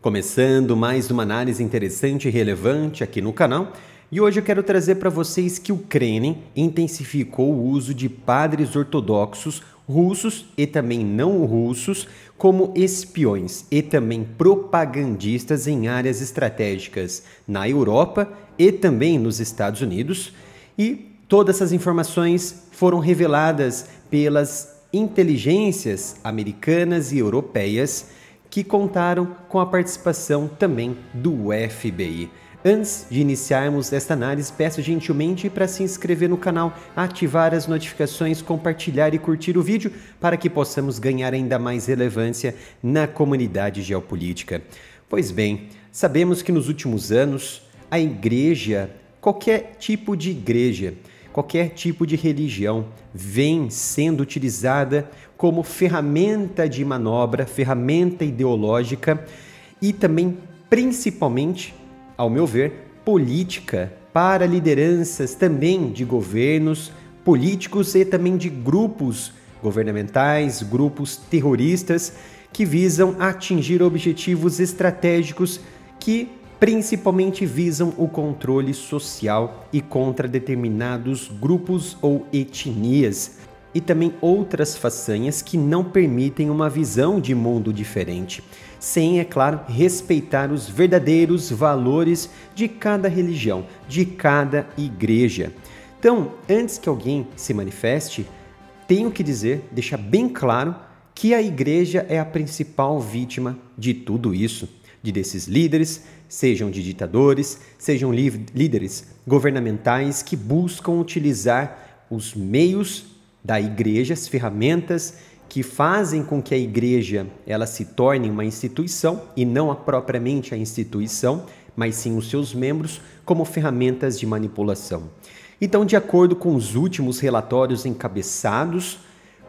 Começando mais uma análise interessante e relevante aqui no canal, e hoje eu quero trazer para vocês que o Kremlin intensificou o uso de padres ortodoxos russos e também não russos como espiões e também propagandistas em áreas estratégicas na Europa e também nos Estados Unidos, e todas essas informações foram reveladas pelas inteligências americanas e europeias que contaram com a participação também do FBI. Antes de iniciarmos esta análise, peço gentilmente para se inscrever no canal, ativar as notificações, compartilhar e curtir o vídeo para que possamos ganhar ainda mais relevância na comunidade geopolítica. Pois bem, sabemos que nos últimos anos a igreja, qualquer tipo de igreja, qualquer tipo de religião vem sendo utilizada como ferramenta de manobra, ferramenta ideológica e também, principalmente, ao meu ver, política para lideranças também de governos, políticos e também de grupos governamentais, grupos terroristas que visam atingir objetivos estratégicos que principalmente visam o controle social e contra determinados grupos ou etnias, e também outras façanhas que não permitem uma visão de mundo diferente, sem, é claro, respeitar os verdadeiros valores de cada religião, de cada igreja. Então, antes que alguém se manifeste, tenho que dizer, deixar bem claro que a igreja é a principal vítima de tudo isso, desses líderes, sejam de ditadores, sejam líderes governamentais que buscam utilizar os meios da igreja, as ferramentas que fazem com que a igreja ela se torne uma instituição e não propriamente a instituição, mas sim os seus membros como ferramentas de manipulação. Então, de acordo com os últimos relatórios encabeçados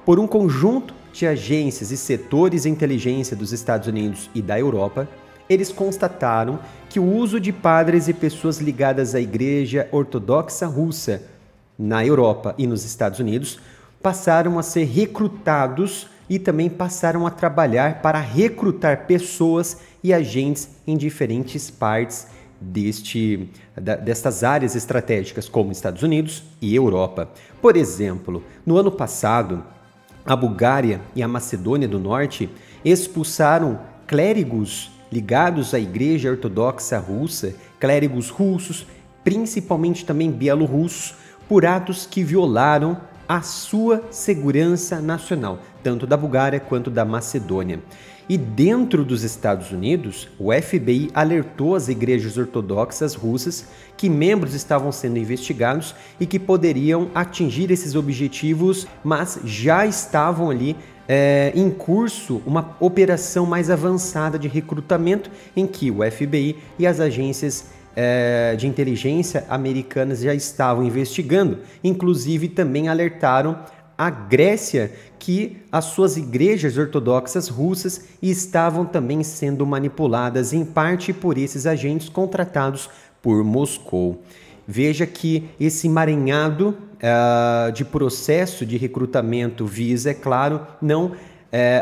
por um conjunto de agências e setores de inteligência dos Estados Unidos e da Europa, eles constataram que o uso de padres e pessoas ligadas à Igreja Ortodoxa Russa na Europa e nos Estados Unidos passaram a ser recrutados e também passaram a trabalhar para recrutar pessoas e agentes em diferentes partes destas áreas estratégicas, como Estados Unidos e Europa. Por exemplo, no ano passado, a Bulgária e a Macedônia do Norte expulsaram clérigos ligados à Igreja Ortodoxa Russa, clérigos russos, principalmente também bielorrussos, por atos que violaram a sua segurança nacional, tanto da Bulgária quanto da Macedônia. E dentro dos Estados Unidos, o FBI alertou as igrejas ortodoxas russas que membros estavam sendo investigados e que poderiam atingir esses objetivos, mas já estavam ali em curso uma operação mais avançada de recrutamento em que o FBI e as agências de inteligência americanas já estavam investigando. Inclusive também alertaram a Grécia que as suas igrejas ortodoxas russas estavam também sendo manipuladas em parte por esses agentes contratados por Moscou. Veja que esse emaranhado de processo de recrutamento visa, é claro, não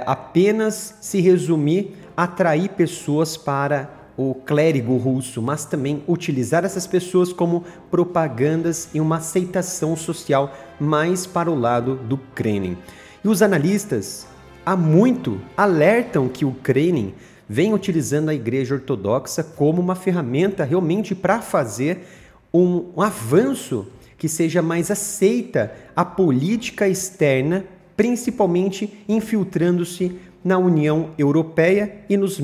apenas se resumir a atrair pessoas para o clérigo russo, mas também utilizar essas pessoas como propagandas e uma aceitação social mais para o lado do Kremlin. E os analistas há muito alertam que o Kremlin vem utilizando a Igreja Ortodoxa como uma ferramenta realmente para fazer um avanço que seja mais aceita a política externa, principalmente infiltrando-se na União Europeia e nos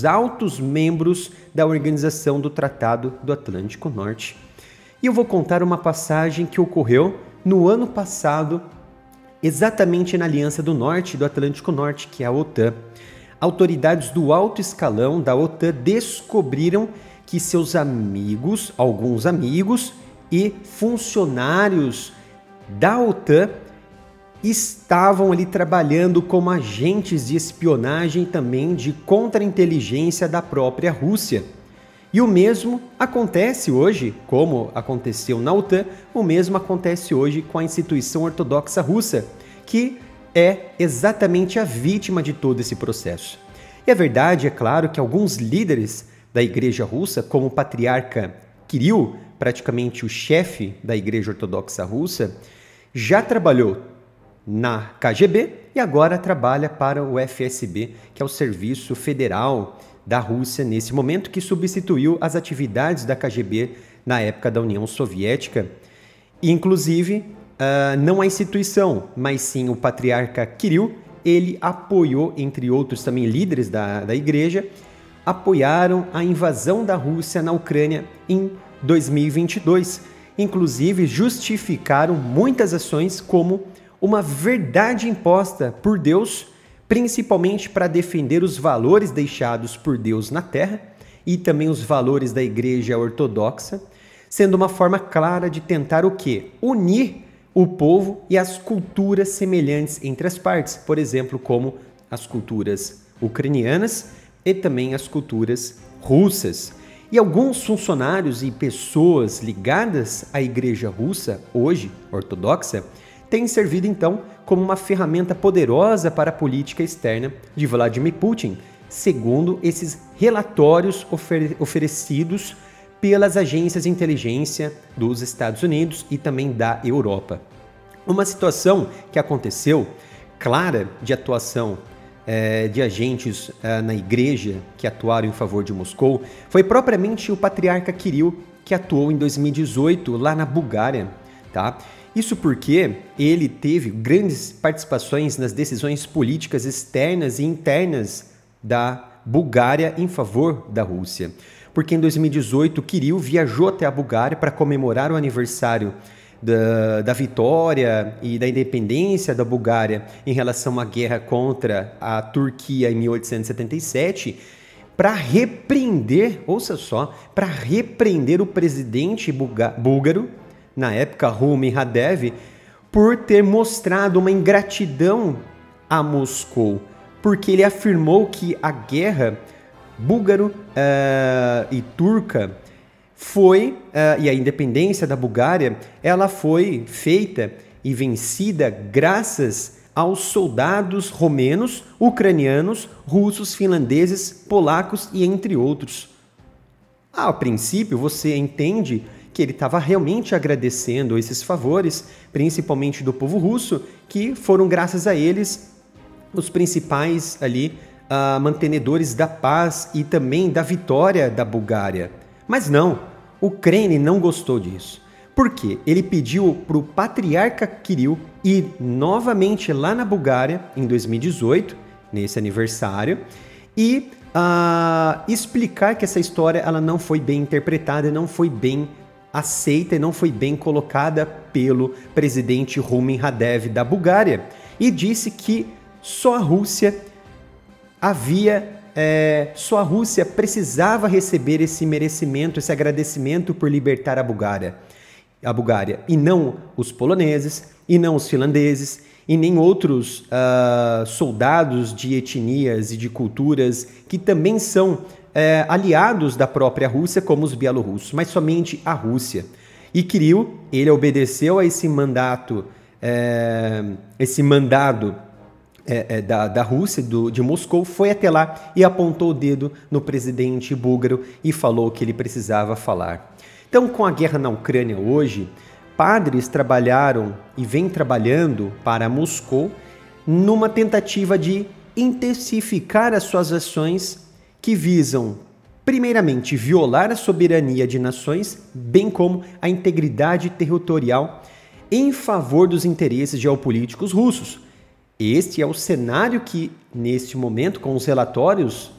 altos membros da Organização do Tratado do Atlântico Norte. E eu vou contar uma passagem que ocorreu no ano passado, exatamente na Aliança do Norte do Atlântico Norte, que é a OTAN. Autoridades do alto escalão da OTAN descobriram que seus amigos, alguns amigos e funcionários da OTAN estavam ali trabalhando como agentes de espionagem também de contra-inteligência da própria Rússia. E o mesmo acontece hoje, como aconteceu na OTAN, o mesmo acontece hoje com a instituição ortodoxa russa, que é exatamente a vítima de todo esse processo. E a verdade, é claro, que alguns líderes da Igreja Russa, como o patriarca Kirill, praticamente o chefe da Igreja Ortodoxa Russa, já trabalhou na KGB e agora trabalha para o FSB, que é o Serviço Federal da Rússia nesse momento, que substituiu as atividades da KGB na época da União Soviética. Inclusive, não a instituição, mas sim o patriarca Kirill, ele apoiou, entre outros também líderes da igreja, apoiaram a invasão da Rússia na Ucrânia em 2022. Inclusive, justificaram muitas ações como uma verdade imposta por Deus, principalmente para defender os valores deixados por Deus na terra e também os valores da Igreja Ortodoxa, sendo uma forma clara de tentar o quê? Unir o povo e as culturas semelhantes entre as partes, por exemplo, como as culturas ucranianas e também as culturas russas. E alguns funcionários e pessoas ligadas à Igreja Russa, hoje ortodoxa, têm servido então como uma ferramenta poderosa para a política externa de Vladimir Putin, segundo esses relatórios oferecidos pelas agências de inteligência dos Estados Unidos e também da Europa. Uma situação que aconteceu, clara de atuação de agentes na igreja que atuaram em favor de Moscou, foi propriamente o patriarca Kirill, que atuou em 2018 lá na Bulgária, tá? Isso porque ele teve grandes participações nas decisões políticas externas e internas da Bulgária em favor da Rússia. Porque em 2018, Kirill viajou até a Bulgária para comemorar o aniversário da vitória e da independência da Bulgária em relação à guerra contra a Turquia em 1877, para repreender, ouça só, para repreender o presidente búlgaro, na época Rumen Radev, por ter mostrado uma ingratidão a Moscou, porque ele afirmou que a guerra búlgaro e turca e a independência da Bulgária, ela foi feita e vencida graças aos soldados romenos, ucranianos, russos, finlandeses, polacos e entre outros. A princípio, você entende que ele estava realmente agradecendo esses favores, principalmente do povo russo, que foram graças a eles os principais ali mantenedores da paz e também da vitória da Bulgária. Mas não, o Kremlin não gostou disso. Por quê? Ele pediu para o patriarca Kirill ir novamente lá na Bulgária, em 2018, nesse aniversário, e explicar que essa história ela não foi bem interpretada, não foi bem aceita e não foi bem colocada pelo presidente Rumen Radev da Bulgária. E disse que só a Rússia precisava receber esse merecimento, esse agradecimento por libertar a Bulgária, e não os poloneses, e não os finlandeses, e nem outros soldados de etnias e de culturas que também são aliados da própria Rússia, como os bielorrussos, mas somente a Rússia. E Kirill, ele obedeceu a esse mandado da Rússia, de Moscou, foi até lá e apontou o dedo no presidente búlgaro e falou que ele precisava falar. Então, com a guerra na Ucrânia hoje, padres trabalharam e vêm trabalhando para Moscou numa tentativa de intensificar as suas ações que visam, primeiramente, violar a soberania de nações, bem como a integridade territorial em favor dos interesses geopolíticos russos. Este é o cenário que, neste momento, com os relatórios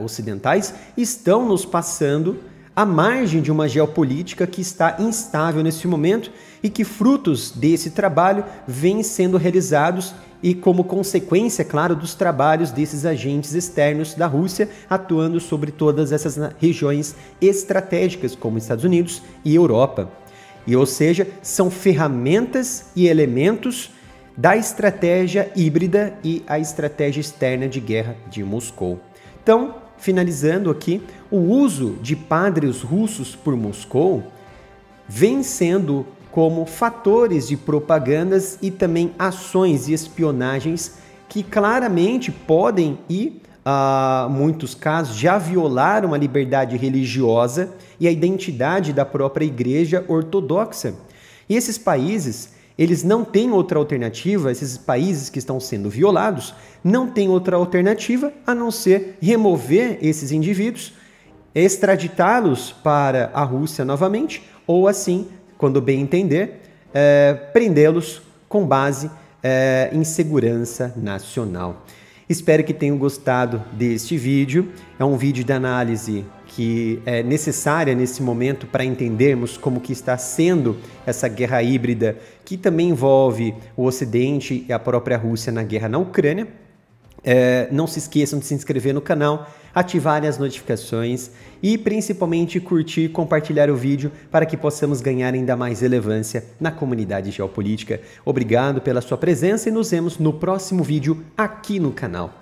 ocidentais, estão nos passando à margem de uma geopolítica que está instável nesse momento e que frutos desse trabalho vêm sendo realizados e como consequência, claro, dos trabalhos desses agentes externos da Rússia atuando sobre todas essas regiões estratégicas, como Estados Unidos e Europa. E, ou seja, são ferramentas e elementos da estratégia híbrida e a estratégia externa de guerra de Moscou. Então, finalizando aqui, o uso de padres russos por Moscou vem sendo como fatores de propagandas e também ações e espionagens que claramente podem e muitos casos, já violaram a liberdade religiosa e a identidade da própria Igreja Ortodoxa. E esses países, eles não têm outra alternativa, esses países que estão sendo violados, não têm outra alternativa a não ser remover esses indivíduos, extraditá-los para a Rússia novamente, ou assim, quando bem entender, prendê-los com base em segurança nacional. Espero que tenham gostado deste vídeo. É um vídeo de análise que é necessária nesse momento para entendermos como que está sendo essa guerra híbrida, que também envolve o Ocidente e a própria Rússia na guerra na Ucrânia. Não se esqueçam de se inscrever no canal, ativarem as notificações e principalmente curtir e compartilhar o vídeo para que possamos ganhar ainda mais relevância na comunidade geopolítica. Obrigado pela sua presença e nos vemos no próximo vídeo aqui no canal.